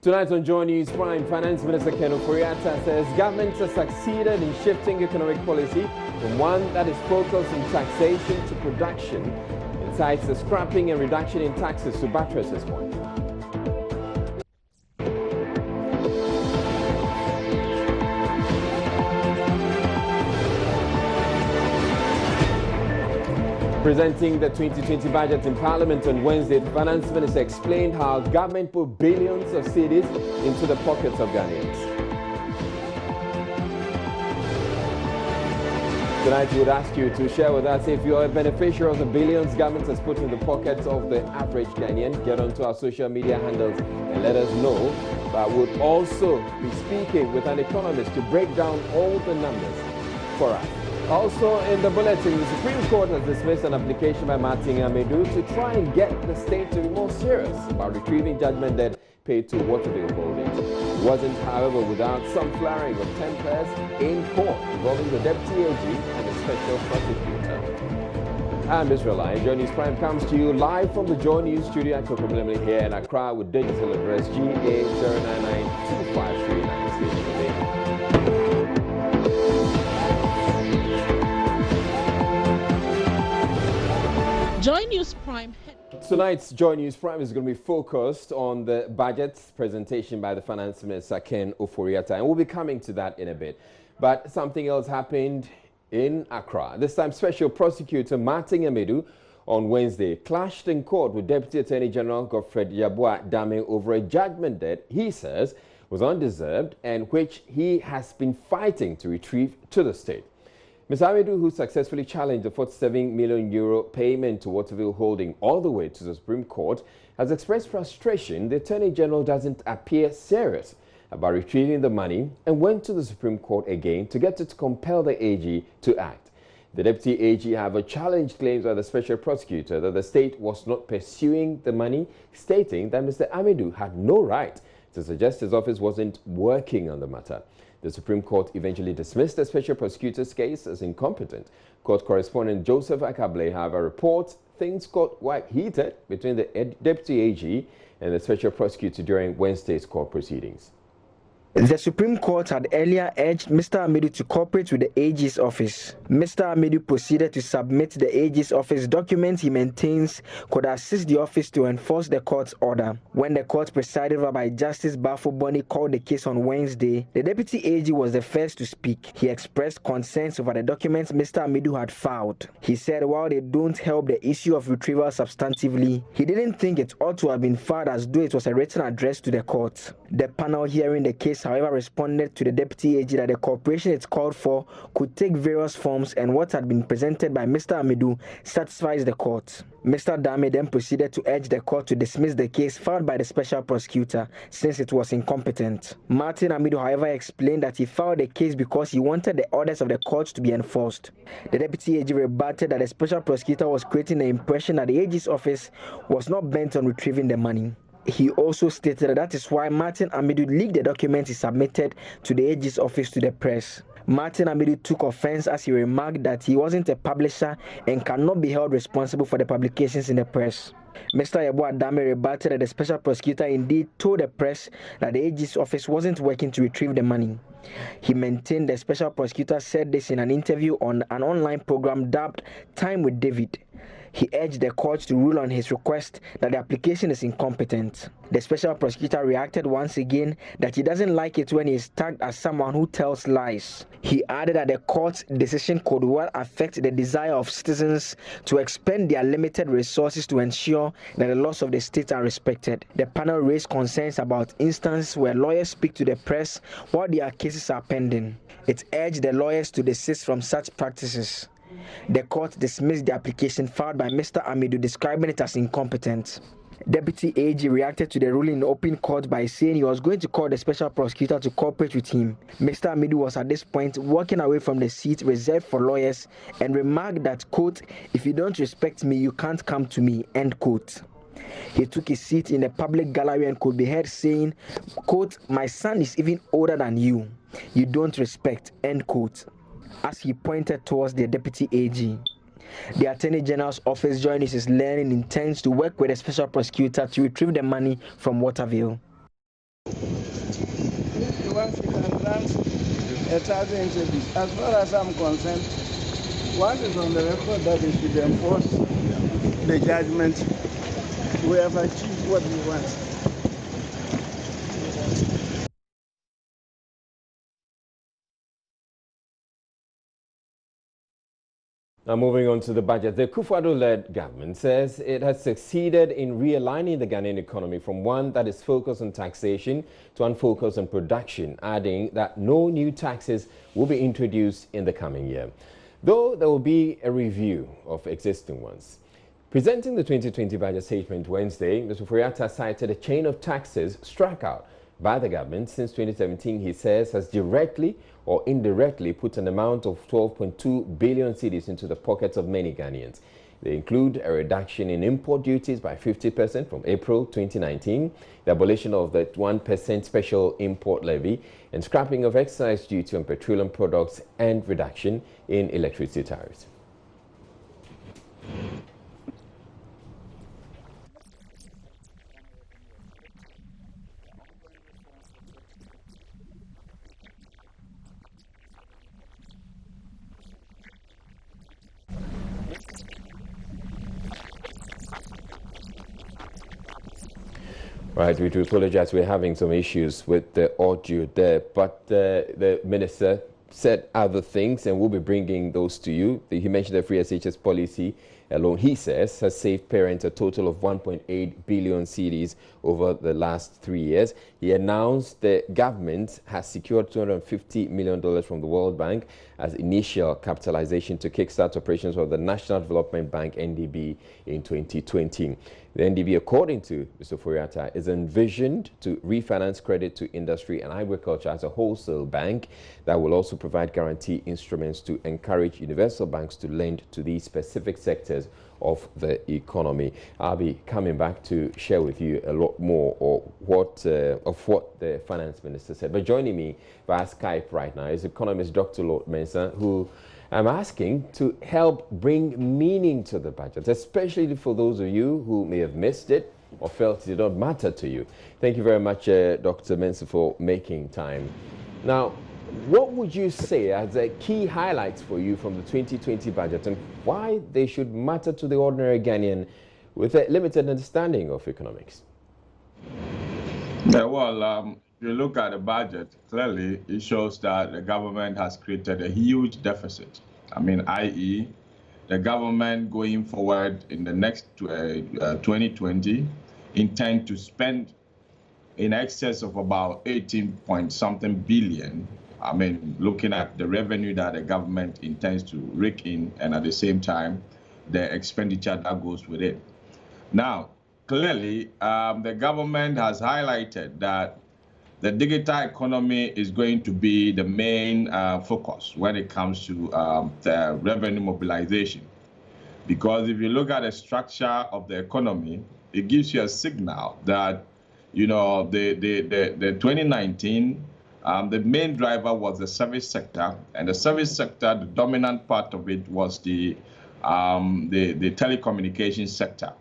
Tonight on Joy News Prime, Finance Minister Ken Ofori-Atta says government has succeeded in shifting economic policy from one that is focused on taxation to production, and cites the scrapping and reduction in taxes to buttress his point. Presenting the 2020 budget in Parliament on Wednesday, the Finance Minister explained how government put billions of cedis into the pockets of Ghanaians. Tonight, we would ask you to share with us if you are a beneficiary of the billions government has put in the pockets of the average Ghanaian. Get onto our social media handles and let us know. But we'll also be speaking with an economist to break down all the numbers for us. Also in the bulletin, the Supreme Court has dismissed an application by Martin Amedu to try and get the state to be more serious about retrieving judgment debt paid to Waterville Holdings. It wasn't, however, without some flaring of tempers in court involving the Deputy AG and the Special Prosecutor. I'm Israel Lion. Joy News Prime comes to you live from the Joy News studio at Kokomelemle here in Accra with digital address GA0992539 station today. Joy News Prime. Tonight's Joy News Prime is going to be focused on the budget presentation by the Finance Minister Ken Ofori-Atta, and we'll be coming to that in a bit. But something else happened in Accra. This time, Special Prosecutor Martin Amedu on Wednesday clashed in court with Deputy Attorney General Godfred Yeboah Dame over a judgment that he says was undeserved and which he has been fighting to retrieve to the state. Ms. Amedu, who successfully challenged the €47 million payment to Waterville Holding all the way to the Supreme Court, has expressed frustration the Attorney General doesn't appear serious about retrieving the money and went to the Supreme Court again to get it to compel the AG to act. The Deputy AG, however, challenged claims by the Special Prosecutor that the state was not pursuing the money, stating that Mr. Amedu had no right to suggest his office wasn't working on the matter. The Supreme Court eventually dismissed the Special Prosecutor's case as incompetent. Court correspondent Joseph Akable, however, reports things got quite heated between the Deputy AG and the Special Prosecutor during Wednesday's court proceedings. The Supreme Court had earlier urged Mr. Amedu to cooperate with the AG's office. Mr. Amedu proceeded to submit the AG's office documents he maintains could assist the office to enforce the court's order. When the court presided over by Justice Bafo Boni called the case on Wednesday, the Deputy AG was the first to speak. He expressed concerns over the documents Mr. Amedu had filed. He said while they don't help the issue of retrieval substantively, he didn't think it ought to have been filed as though it was a written address to the court. The panel hearing the case, however, responded to the Deputy AG that the cooperation it called for could take various forms and what had been presented by Mr. Amedu satisfies the court. Mr. Dame then proceeded to urge the court to dismiss the case filed by the Special Prosecutor since it was incompetent. Martin Amedu, however, explained that he filed the case because he wanted the orders of the court to be enforced. The Deputy AG rebutted that the Special Prosecutor was creating the impression that the AG's office was not bent on retrieving the money. He also stated that is why Martin Amedu leaked the documents he submitted to the AG's office to the press. Martin Amedu took offense as he remarked that he wasn't a publisher and cannot be held responsible for the publications in the press. Mr. Yeboah Dame rebutted that the Special Prosecutor indeed told the press that the AG's office wasn't working to retrieve the money. He maintained the Special Prosecutor said this in an interview on an online program dubbed Time with David. He urged the court to rule on his request that the application is incompetent. The Special Prosecutor reacted once again that he doesn't like it when he is tagged as someone who tells lies. He added that the court's decision could well affect the desire of citizens to expend their limited resources to ensure that the laws of the state are respected. The panel raised concerns about instances where lawyers speak to the press while their cases are pending. It urged the lawyers to desist from such practices. The court dismissed the application filed by Mr. Amedu, describing it as incompetent. Deputy AG reacted to the ruling in open court by saying he was going to call the Special Prosecutor to cooperate with him. Mr. Amedu was at this point walking away from the seat reserved for lawyers and remarked that, quote, "If you don't respect me, you can't come to me," end quote. He took his seat in a public gallery and could be heard saying, quote, "My son is even older than you. You don't respect," end quote, as he pointed towards the Deputy AG. The Attorney General's office, Joy News is learning, intends to work with the Special Prosecutor to retrieve the money from Waterville. If you want, you can grant 1,000 interviews. As far as I'm concerned, once it's on the record that they should enforce the judgment, we have achieved what we want. Now, moving on to the budget, the Kufuor-led government says it has succeeded in realigning the Ghanaian economy from one that is focused on taxation to one focused on production, adding that no new taxes will be introduced in the coming year, though there will be a review of existing ones. Presenting the 2020 budget statement Wednesday, Mr. Ofori-Atta cited a chain of taxes struck out by the government since 2017, he says, has directly or indirectly put an amount of 12.2 billion cedis into the pockets of many Ghanaians. They include a reduction in import duties by 50% from April 2019, the abolition of the 1% special import levy, and scrapping of excise duty on petroleum products and reduction in electricity tariffs. Right, we do apologize. We're having some issues with the audio there, but the minister said other things, and we'll be bringing those to you. He mentioned the free SHS policy alone, he says, has saved parents a total of 1.8 billion cedis over the last 3 years. He announced the government has secured $250 million from the World Bank as initial capitalization to kickstart operations of the National Development Bank, NDB, in 2020. The NDB, according to Mr. Ofori-Atta, is envisioned to refinance credit to industry and agriculture as a wholesale bank that will also provide guarantee instruments to encourage universal banks to lend to these specific sectors of the economy. I'll be coming back to share with you a lot more of what the finance minister said. But joining me via Skype right now is economist Dr. Lord Mensah, who I'm asking to help bring meaning to the budget, especially for those of you who may have missed it or felt it did not matter to you. Thank you very much, Dr. Mensah, for making time. Now, what would you say are the key highlights for you from the 2020 budget and why they should matter to the ordinary Ghanaian with a limited understanding of economics? Yeah, well, if you look at the budget, clearly it shows that the government has created a huge deficit. I mean, i.e., the government going forward in the next 2020 intend to spend in excess of about 18 point something billion. I mean, looking at the revenue that the government intends to rake in, and at the same time, the expenditure that goes with it. Now, clearly, the government has highlighted that the digital economy is going to be the main focus when it comes to the revenue mobilization. Because if you look at the structure of the economy, it gives you a signal that, you know, the 2019, the main driver was the service sector, and the service sector, the dominant part of it was the telecommunications sector.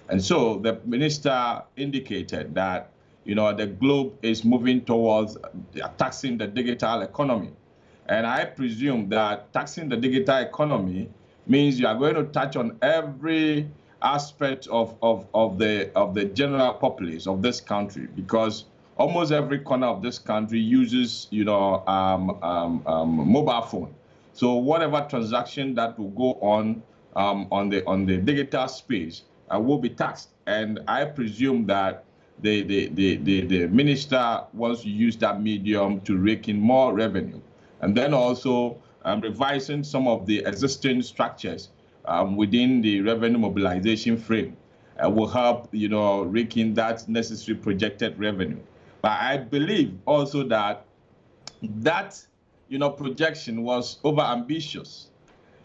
And so the minister indicated that, you know, the globe is moving towards taxing the digital economy. And I presume that taxing the digital economy means you are going to touch on every aspect of the general populace of this country, because almost every corner of this country uses, you know, mobile phone. So whatever transaction that will go on the digital space will be taxed. And I presume that the minister wants to use that medium to rake in more revenue. And then also revising some of the existing structures within the revenue mobilization frame will help, you know, rake in that necessary projected revenue. But I believe also that you know, projection was over-ambitious,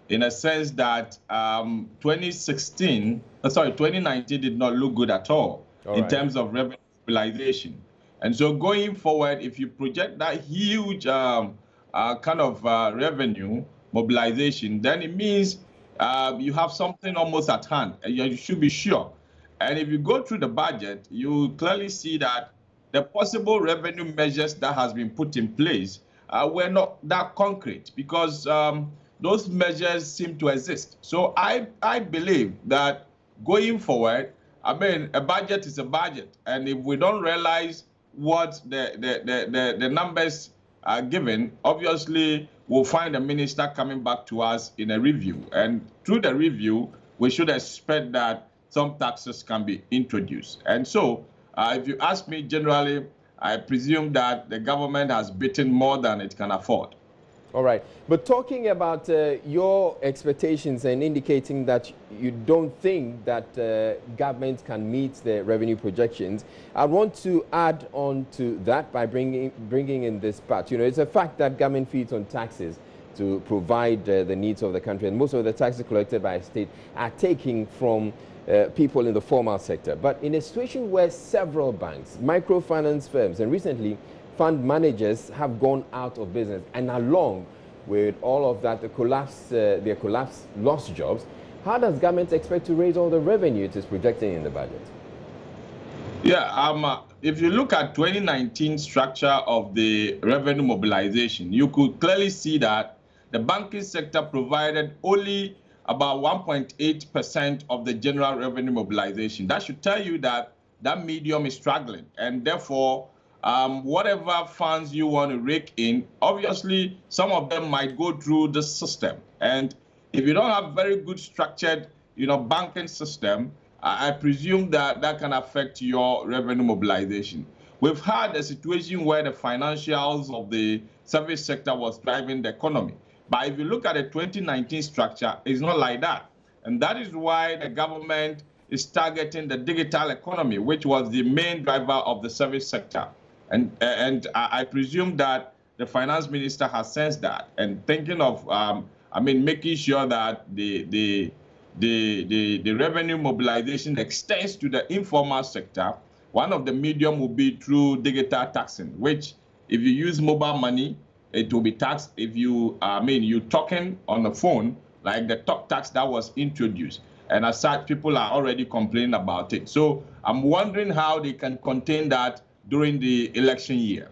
in a sense that 2019 did not look good at all in terms of revenue mobilization. And so going forward, if you project that huge kind of revenue mobilization, then it means you have something almost at hand, and you should be sure. And if you go through the budget, you clearly see that the possible revenue measures that has been put in place were not that concrete, because those measures seem to exist. So I believe that going forward, I mean, a budget is a budget, and if we don't realize what the numbers are given, obviously we'll find a minister coming back to us in a review, and through the review, we should expect that some taxes can be introduced. And so, if you ask me generally, I presume that the government has bitten more than it can afford. All right. But talking about your expectations and indicating that you don't think that government can meet the revenue projections, I want to add on to that by bringing in this part. You know, it's a fact that government feeds on taxes to provide the needs of the country, and most of the taxes collected by a state are taken from people in the formal sector. But in a situation where several banks, microfinance firms, and recently fund managers have gone out of business, and along with all of that, their collapse, lost jobs, how does government expect to raise all the revenue it is projecting in the budget? Yeah, if you look at 2019 structure of the revenue mobilization, you could clearly see that the banking sector provided only about 1.8% of the general revenue mobilization. That should tell you that that medium is struggling, and therefore, whatever funds you want to rake in, obviously, some of them might go through the system. And if you don't have very good structured, banking system, I presume that that can affect your revenue mobilization. We've had a situation where the financials of the service sector was driving the economy. But if you look at the 2019 structure, it's not like that. And that is why the government is targeting the digital economy, which was the main driver of the service sector. And I presume that the finance minister has sensed that and thinking of, making sure that the revenue mobilization extends to the informal sector. One of the medium will be through digital taxing, which if you use mobile money, it will be taxed. If you, you talking on the phone, like the talk tax that was introduced. And as such, people are already complaining about it. So I'm wondering how they can contain that during the election year.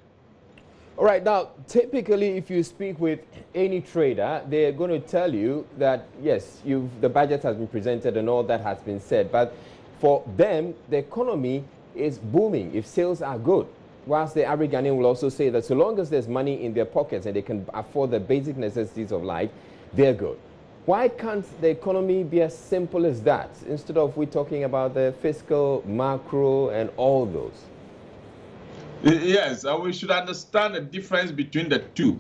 All right. Now, typically, if you speak with any trader, they're going to tell you that, yes, the budget has been presented and all that has been said. But for them, the economy is booming if sales are good. Whilst the average Ghanaian will also say that so long as there's money in their pockets and they can afford the basic necessities of life, they're good. Why can't the economy be as simple as that, instead of we talking about the fiscal, macro, and all those? Yes, we should understand the difference between the two.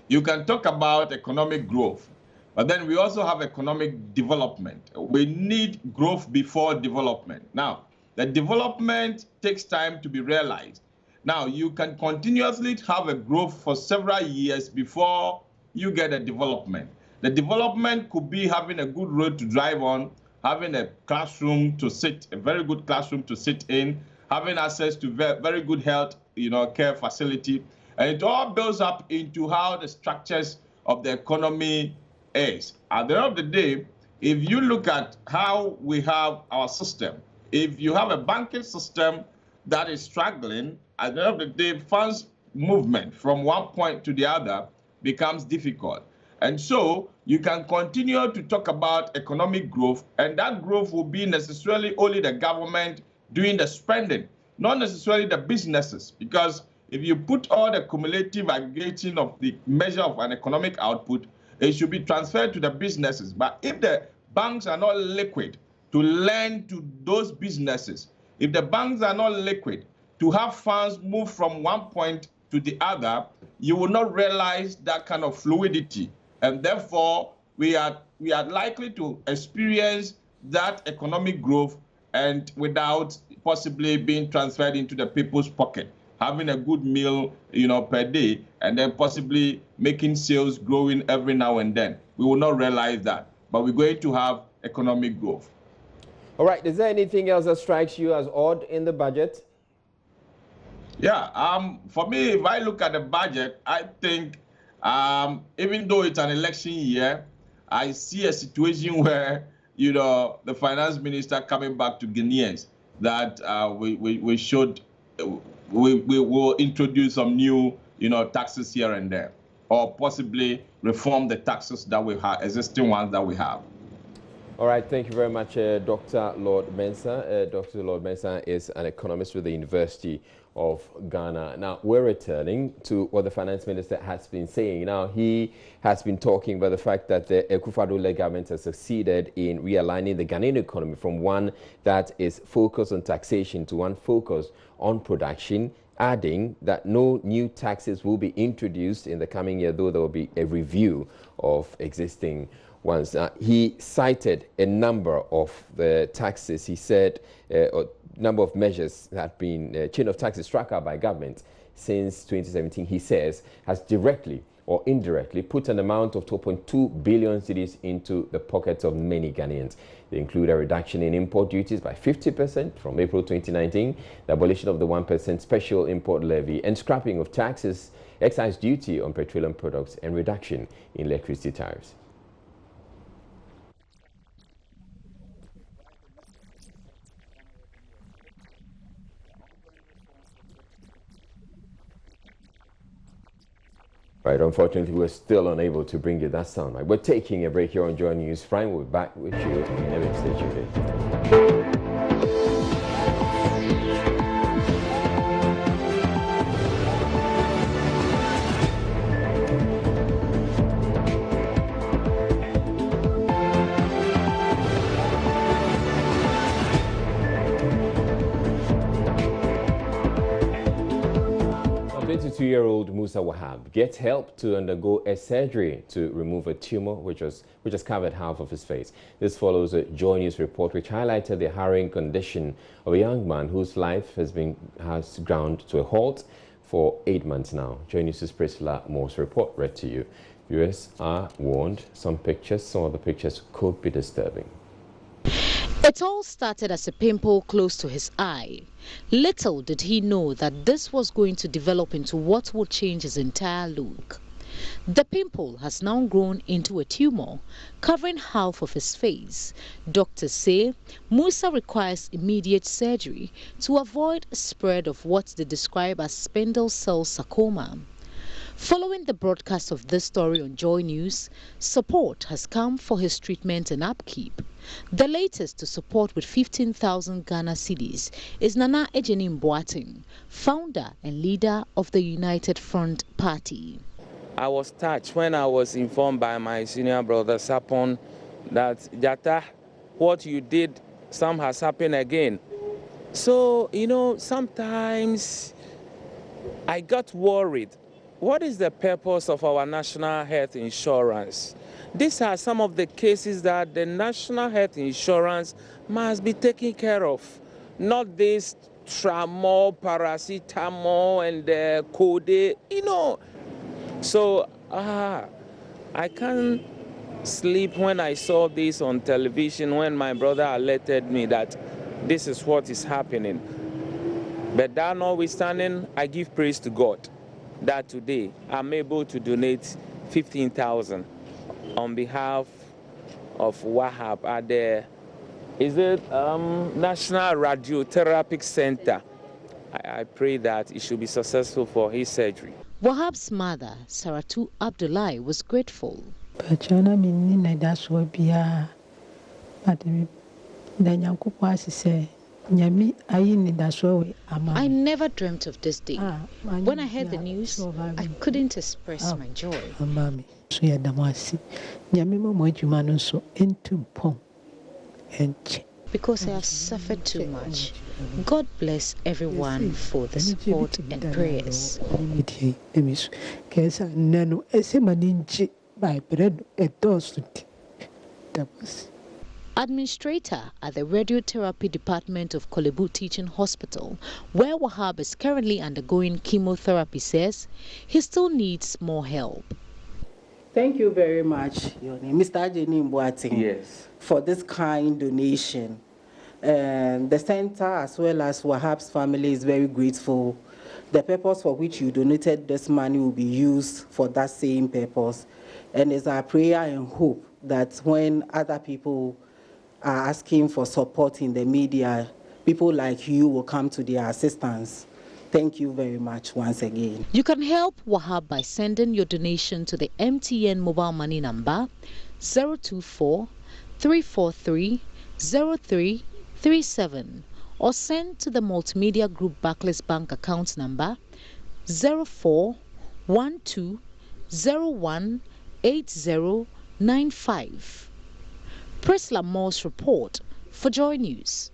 You can talk about economic growth, but then we also have economic development. We need growth before development. Now, the development takes time to be realized. Now, you can continuously have a growth for several years before you get a development. The development could be having a good road to drive on, having a classroom to sit, a very good classroom to sit in, having access to very good health, care facility. And it all builds up into how the structures of the economy is. At the end of the day, if you look at how we have our system, if you have a banking system that is struggling, at the end of the day, funds movement from one point to the other becomes difficult. And so you can continue to talk about economic growth, and that growth will be necessarily only the government doing the spending, not necessarily the businesses. Because if you put all the cumulative aggregating of the measure of an economic output, it should be transferred to the businesses. But if the banks are not liquid to lend to those businesses, if the banks are not liquid to have funds move from one point to the other, you will not realize that kind of fluidity. And therefore, we are likely to experience that economic growth and without possibly being transferred into the people's pocket, having a good meal, per day, and then possibly making sales growing every now and then. We will not realize that, but we're going to have economic growth. All right. Is there anything else that strikes you as odd in the budget? Yeah. For me, if I look at the budget, I think even though it's an election year, I see a situation where, the finance minister coming back to Ghanaians that we should we will introduce some new, taxes here and there, or possibly reform the taxes that we have, existing ones that we have. All right, thank you very much, Dr. Lord Mensah. Dr. Lord Mensah is an economist with the University of Ghana. Now, we're returning to what the finance minister has been saying. Now, he has been talking about the fact that the Akufo-Addo government has succeeded in realigning the Ghanaian economy from one that is focused on taxation to one focused on production, adding that no new taxes will be introduced in the coming year, though there will be a review of existing ones. He cited a number of the taxes. He said a number of measures that have been chain of taxes struck out by government since 2017, he says, has directly or indirectly put an amount of 2.2 billion cedis into the pockets of many Ghanaians. They include a reduction in import duties by 50% from April 2019, the abolition of the 1% special import levy, and scrapping of taxes, excise duty on petroleum products, and reduction in electricity tariffs. Right, unfortunately, we're still unable to bring you that sound. Right, we're taking a break here on Joy News Prime. We'll be back with you in a minute. Stay tuned. Two-year-old Moussa Wahab gets help to undergo a surgery to remove a tumor which has covered half of his face. This follows a Joy News report which highlighted the harrowing condition of a young man whose life has ground to a halt for 8 months now. Joy News' Priscilla Moore's report read to you. Viewers are warned some of the pictures could be disturbing. It all started as a pimple close to his eye. Little did he know that this was going to develop into what would change his entire look. The pimple has now grown into a tumor, covering half of his face. Doctors say Moussa requires immediate surgery to avoid spread of what they describe as spindle cell sarcoma. Following the broadcast of this story on Joy News, support has come for his treatment and upkeep. The latest to support with 15,000 Ghana cedis is Nana Ejenim Boateng, founder and leader of the United Front Party. I was touched when I was informed by my senior brother Sapon that, Jata, what you did, some has happened again. So, sometimes I got worried. What is the purpose of our national health insurance? These are some of the cases that the national health insurance must be taking care of, not this Tramol, paracetamol, and Code, So I can't sleep when I saw this on television, when my brother alerted me that this is what is happening. But that notwithstanding, I give praise to God that today I'm able to donate 15,000 on behalf of Wahab at the National Radiotherapy Center. I pray that it should be successful for his surgery. Wahab's mother, Saratu Abdullahi, was grateful. I never dreamt of this day. When I heard the news, I couldn't express my joy. Because I have suffered too much. God bless everyone for the support and prayers. Administrator at the Radiotherapy Department of Kolebu Teaching Hospital, where Wahab is currently undergoing chemotherapy, says he still needs more help. Thank you very much, Mr. Ejenim Boateng, yes, for this kind donation. The center as well as Wahab's family is very grateful. The purpose for which you donated this money will be used for that same purpose. And it's our prayer and hope that when other people are asking for support in the media, people like you will come to their assistance. Thank you very much once again. You can help Wahab by sending your donation to the MTN mobile money number 024 343 0337 or send to the Multimedia Group Barclays Bank account number 0412018095. Priscilla Moore's report for Joy News.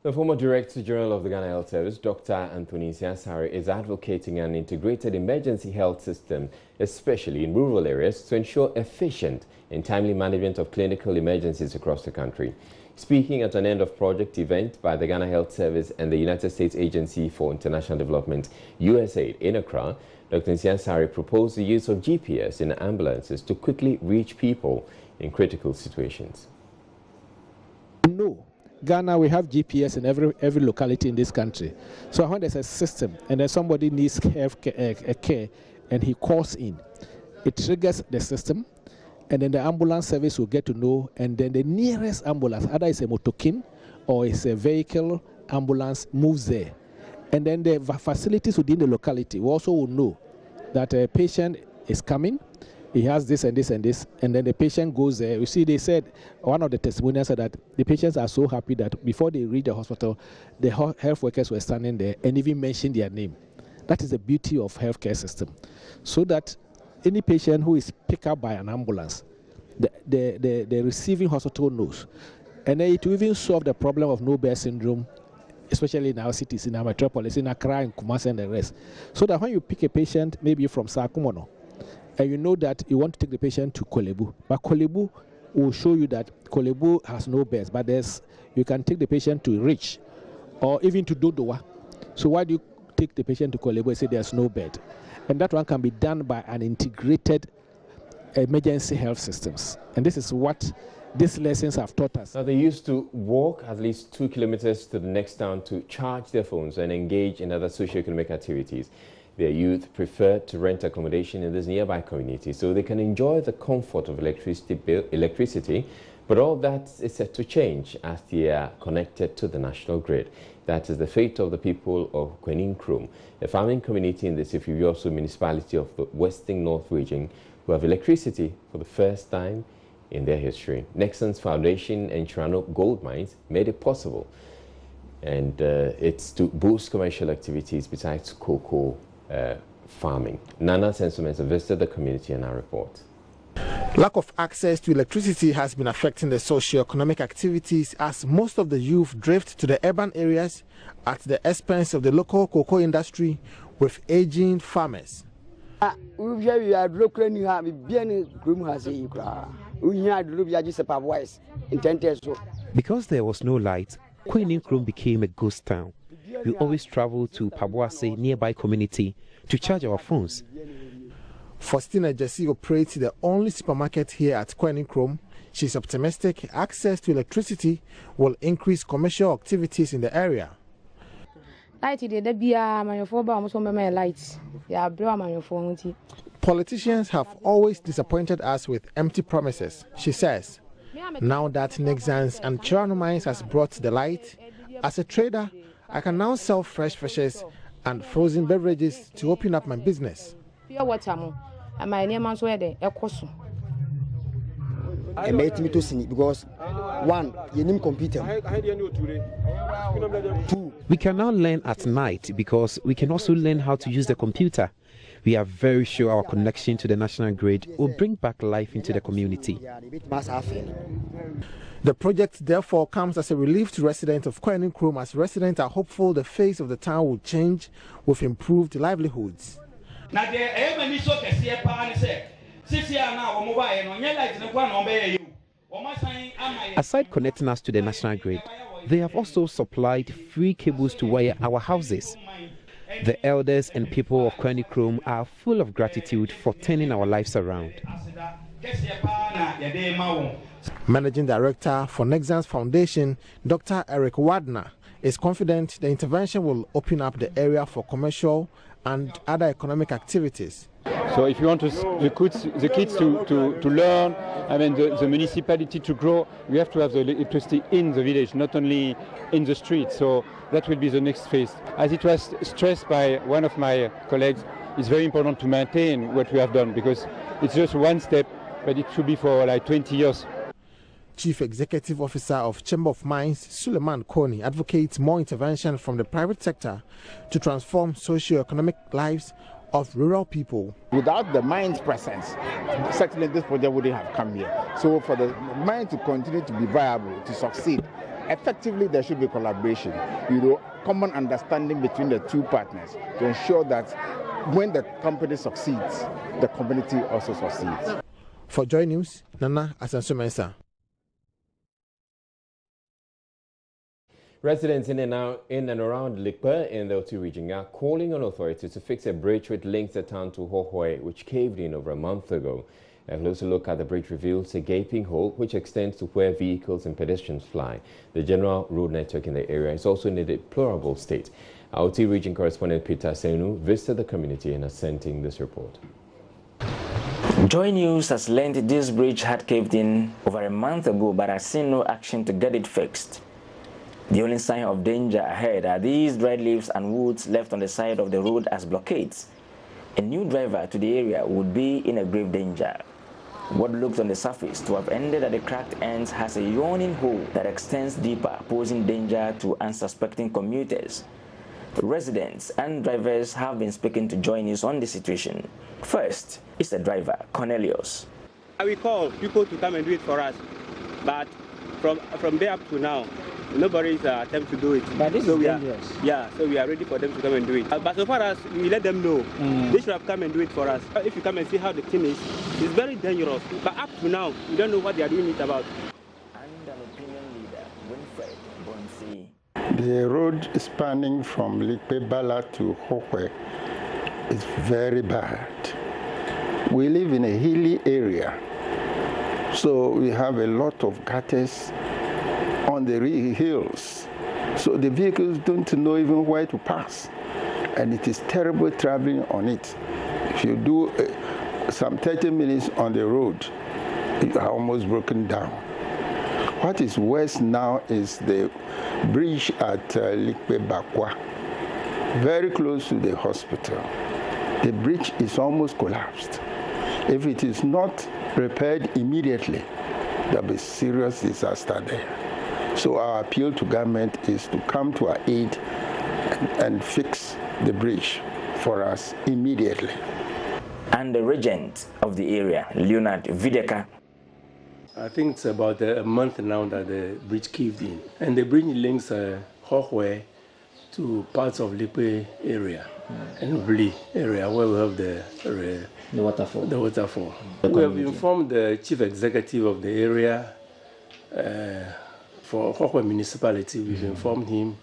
The former Director General of the Ghana Health Service, Dr. Anthony Sarfo, is advocating an integrated emergency health system, especially in rural areas, to ensure efficient and timely management of clinical emergencies across the country. Speaking at an end-of-project event by the Ghana Health Service and the United States Agency for International Development, USAID, in Accra, Dr. Sarfo proposed the use of GPS in ambulances to quickly reach people in critical situations. No. Ghana, we have GPS in every locality in this country. So when there's a system and then somebody needs care and he calls in, it triggers the system, and then the ambulance service will get to know, and then the nearest ambulance, either it's a motokin or it's a vehicle ambulance, moves there. And then the facilities within the locality also will know that a patient is coming, he has this and this and this, and then the patient goes there. You see, they said, one of the testimonials said that the patients are so happy that before they reach the hospital, the health workers were standing there and even mentioned their name. That is the beauty of healthcare system. So that any patient who is picked up by an ambulance, the receiving hospital knows. And then it will even solve the problem of no-bed syndrome, especially in our cities, in our metropolis, in Accra, in Kumasi and the rest. So that when you pick a patient, maybe from Sakumono, and you know that you want to take the patient to Kolebu, but Kolebu will show you that Kolebu has no beds, but you can take the patient to Rich or even to Dodowa. So why do you take the patient to Kolebu and say there's no bed? And that one can be done by an integrated emergency health systems. And this is what these lessons have taught us. Now, they used to walk at least 2 kilometers to the next town to charge their phones and engage in other socio-economic activities. Their youth prefer to rent accommodation in this nearby community so they can enjoy the comfort of electricity, but all that is set to change as they are connected to the national grid. That is the fate of the people of Kwenin Krom, a farming community in the Sifivioso municipality of the Western North region, who have electricity for the first time in their history. Nexon's Foundation and Chirano Gold Mines made it possible, and it's to boost commercial activities besides cocoa farming. Nana Sensumensa visited the community in our report. Lack of access to electricity has been affecting the socio-economic activities as most of the youth drift to the urban areas at the expense of the local cocoa industry with aging farmers. Because there was no light, Kwenin Krom became a ghost town. We always travel to Pabuase, nearby community, to charge our phones. Faustina Jesse operates the only supermarket here at Kwenin Krom. She's optimistic access to electricity will increase commercial activities in the area. Politicians have always disappointed us with empty promises, she says. Now that Nexans and Chirano Mines has brought the light, as a trader, I can now sell fresh fishes and frozen beverages to open up my business. Because one, you need computer. 2, we can now learn at night because we can also learn how to use the computer. We are very sure our connection to the national grid will bring back life into the community. The project therefore comes as a relief to residents of Kwenin Krom, as residents are hopeful the face of the town will change with improved livelihoods. Aside connecting us to the national grid, they have also supplied free cables to wire our houses. The elders and people of Kwenin Krom are full of gratitude for turning our lives around. Managing Director for Nexans Foundation, Dr. Eric Wadner, is confident the intervention will open up the area for commercial and other economic activities. So if you want the kids to learn, I mean the municipality to grow, we have to have the electricity in the village, not only in the street. So that will be the next phase. As it was stressed by one of my colleagues, it's very important to maintain what we have done, because it's just one step, but it should be for like 20 years. Chief Executive Officer of Chamber of Mines, Suleiman Koni, advocates more intervention from the private sector to transform socio-economic lives of rural people. Without the mine's presence, certainly this project wouldn't have come here. So for the mine to continue to be viable, to succeed, effectively there should be collaboration, common understanding between the two partners to ensure that when the company succeeds, the community also succeeds. For Joy News, Nana Asansumensa. Residents in and around Likpe in the Oti region are calling on authorities to fix a bridge which links the town to Hohoi, which caved in over a month ago. A closer look at the bridge reveals a gaping hole which extends to where vehicles and pedestrians fly. The general road network in the area is also in a deplorable state. Our Oti region correspondent Peter Senu visited the community and is sending this report. Joy News has learned this bridge had caved in over a month ago but has seen no action to get it fixed. The only sign of danger ahead are these dried leaves and woods left on the side of the road as blockades. A new driver to the area would be in a grave danger. What looked on the surface to have ended at the cracked ends has a yawning hole that extends deeper, posing danger to unsuspecting commuters. Residents and drivers have been speaking to Joy News on the situation. First is the driver, Cornelius. We call people to come and do it for us, but from there up to now, nobody's attempt to do it. But this is dangerous. So we are ready for them to come and do it. But so far as we let them know, they should have come and do it for us. If you come and see how the thing is, it's very dangerous. But up to now, we don't know what they are doing it about. And an opinion leader, Winfred Bonsi. The road spanning from Likpe to Hohwe is very bad. We live in a hilly area, so we have a lot of gutters on the hills, so the vehicles don't know even where to pass, and it is terrible traveling on it. If you do some 30 minutes on the road, you are almost broken down. What is worse now is the bridge at Likpe Bakwa, very close to the hospital. The bridge is almost collapsed. If it is not repaired immediately, there will be serious disaster there. So our appeal to government is to come to our aid and fix the bridge for us immediately. And the regent of the area, Leonard Videka. I think it's about a month now that the bridge caved in. And the bridge links Hohwe to parts of Likpe area and Bli area where we have the waterfall. We have informed the chief executive of the area for Hohwe municipality. We've informed him,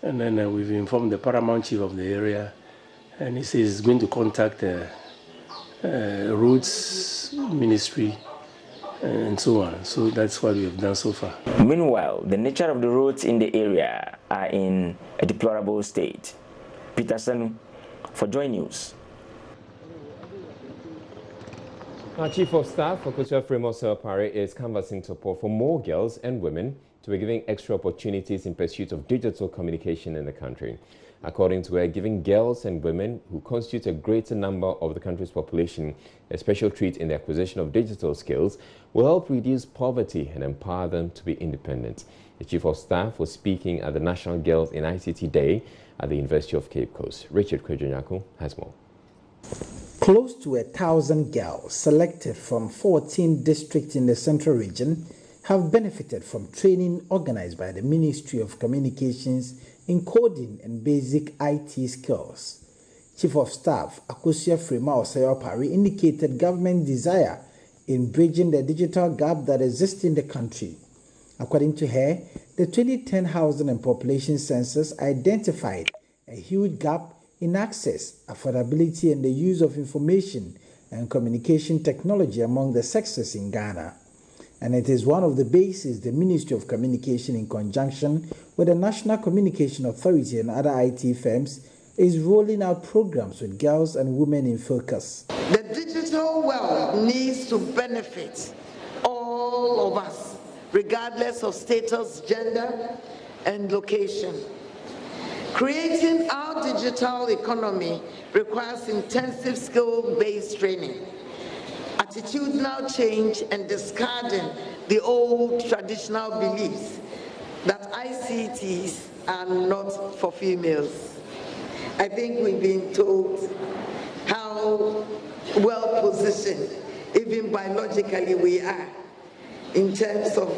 and then we've informed the paramount chief of the area, and he says he's going to contact roads ministry and so on. So that's what we have done so far. Meanwhile, the nature of the roads in the area are in a deplorable state. Peter Sanu for Joy News. Our Chief of Staff, Prosecutor Moussa Wahab, is canvassing support for more girls and women to be given extra opportunities in pursuit of digital communication in the country. According to her, giving girls and women who constitute a greater number of the country's population a special treat in the acquisition of digital skills will help reduce poverty and empower them to be independent. The Chief of Staff was speaking at the National Girls in ICT Day at the University of Cape Coast. Richard Kwejonyaku has more. Close to 1,000 girls selected from 14 districts in the Central Region have benefited from training organized by the Ministry of Communications in coding and basic IT skills. Chief of Staff Akosua Frema Osayopari indicated government desire in bridging the digital gap that exists in the country. According to her, the 2010 Housing and Population Census identified a huge gap in access, affordability, and the use of information and communication technology among the sexes in Ghana. And it is one of the bases the Ministry of Communication, in conjunction with the National Communication Authority and other IT firms, is rolling out programs with girls and women in focus. The digital world needs to benefit all of us, regardless of status, gender, and location. Creating our digital economy requires intensive skill-based training, attitudinal change, and discarding the old traditional beliefs that ICTs are not for females. I think we've been told how well positioned, even biologically, we are in terms of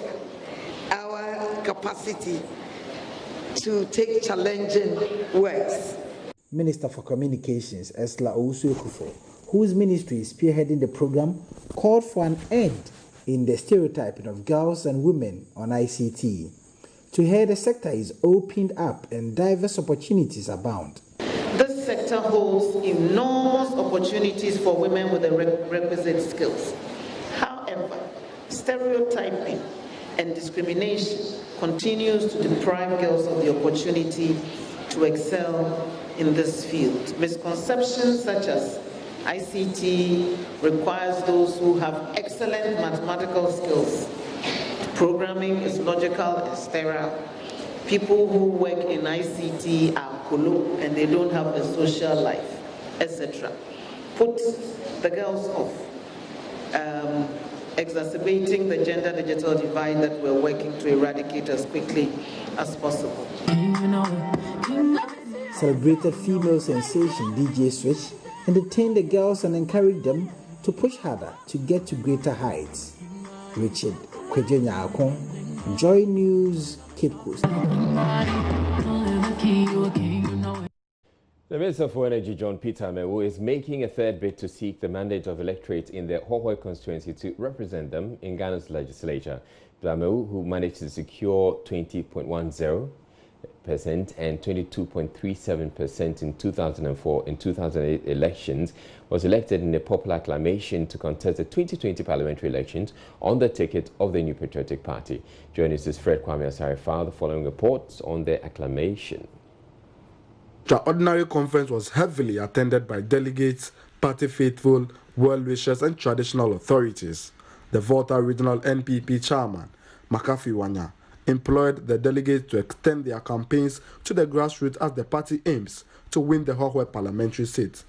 our capacity to take challenging works. Minister for Communications, Esla Owusu-Ekufo, whose ministry is spearheading the program, called for an end in the stereotyping of girls and women on ICT. To her, the sector is opened up and diverse opportunities abound. This sector holds enormous opportunities for women with the requisite skills. However, stereotyping and discrimination continues to deprive girls of the opportunity to excel in this field. Misconceptions such as ICT requires those who have excellent mathematical skills. Programming is logical and sterile. People who work in ICT are colo and they don't have a social life, etc. Put the girls off, exacerbating the gender digital divide that we're working to eradicate as quickly as possible. Celebrated female sensation DJ Switch entertained the girls and encouraged them to push harder to get to greater heights. Richard Kwejenya Akon, Joy News, Cape Coast. The Minister for Energy, John Peter Amewu, is making a third bid to seek the mandate of electorate in the Hohoi constituency to represent them in Ghana's legislature. Amewu, who managed to secure 20.10% and 22.37% in 2004 and 2008 elections, was elected in a popular acclamation to contest the 2020 parliamentary elections on the ticket of the new Patriotic Party. Joining us is Fred Kwame Asare-Fao. The following reports on the acclamation. The ordinary conference was heavily attended by delegates, party faithful, well-wishers and traditional authorities. The Volta Regional NPP chairman, Makafi Wanya, employed the delegates to extend their campaigns to the grassroots as the party aims to win the Hohoi parliamentary seat.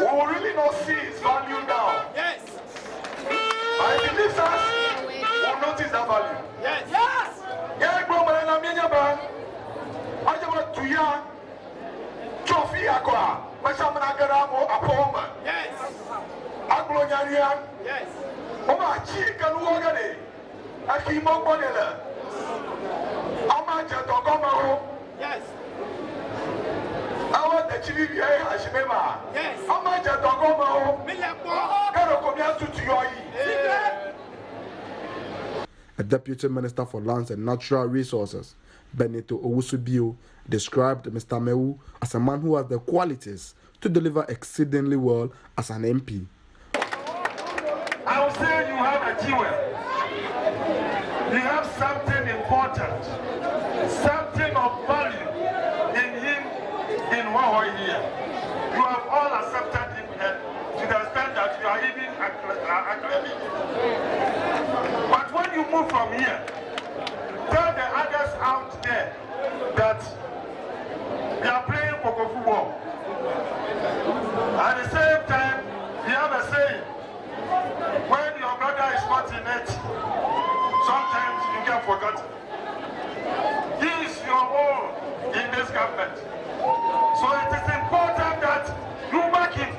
We really not see its value now. Yes. I believe us will notice that value. Yes. Yes. Yeah, bro, man, I'm in your band. I just want to ya trophy aqua. But I'm not gonna appointment. Yes. Aglonia. Yes. Oma chicken wogani. Akimo bonela. Ama jatokoma. Yes. Yes. A Deputy Minister for Lands and Natural Resources, Benito Owusu-Bio, described Mr. Amewu as a man who has the qualities to deliver exceedingly well as an MP. I will say you have a jewel. You have something important, something of value in him, in Hohoi here. You have all accepted him to the extent that you are even acclaiming him. But when you move from here, tell the others out there that they are playing Coco football. At the same time, you have a saying, when your brother is not in it, sometimes you get forgotten. He is your own in this government. So it is important that you back him.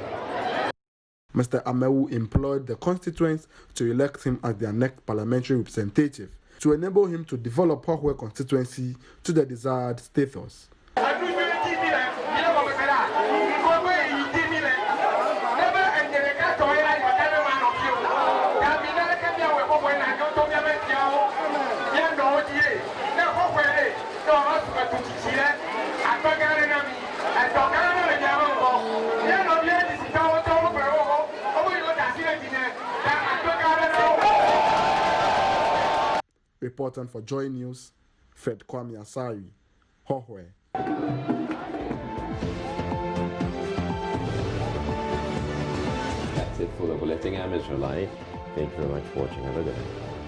Mr. Amewu employed the constituents to elect him as their next parliamentary representative to enable him to develop Hohoi constituency to the desired status. Reporting for Joy News, Fred Kwame Asari, Hohwe. That's it for the bulletin. I'm Israelite. Thank you very much for watching. Have a good night.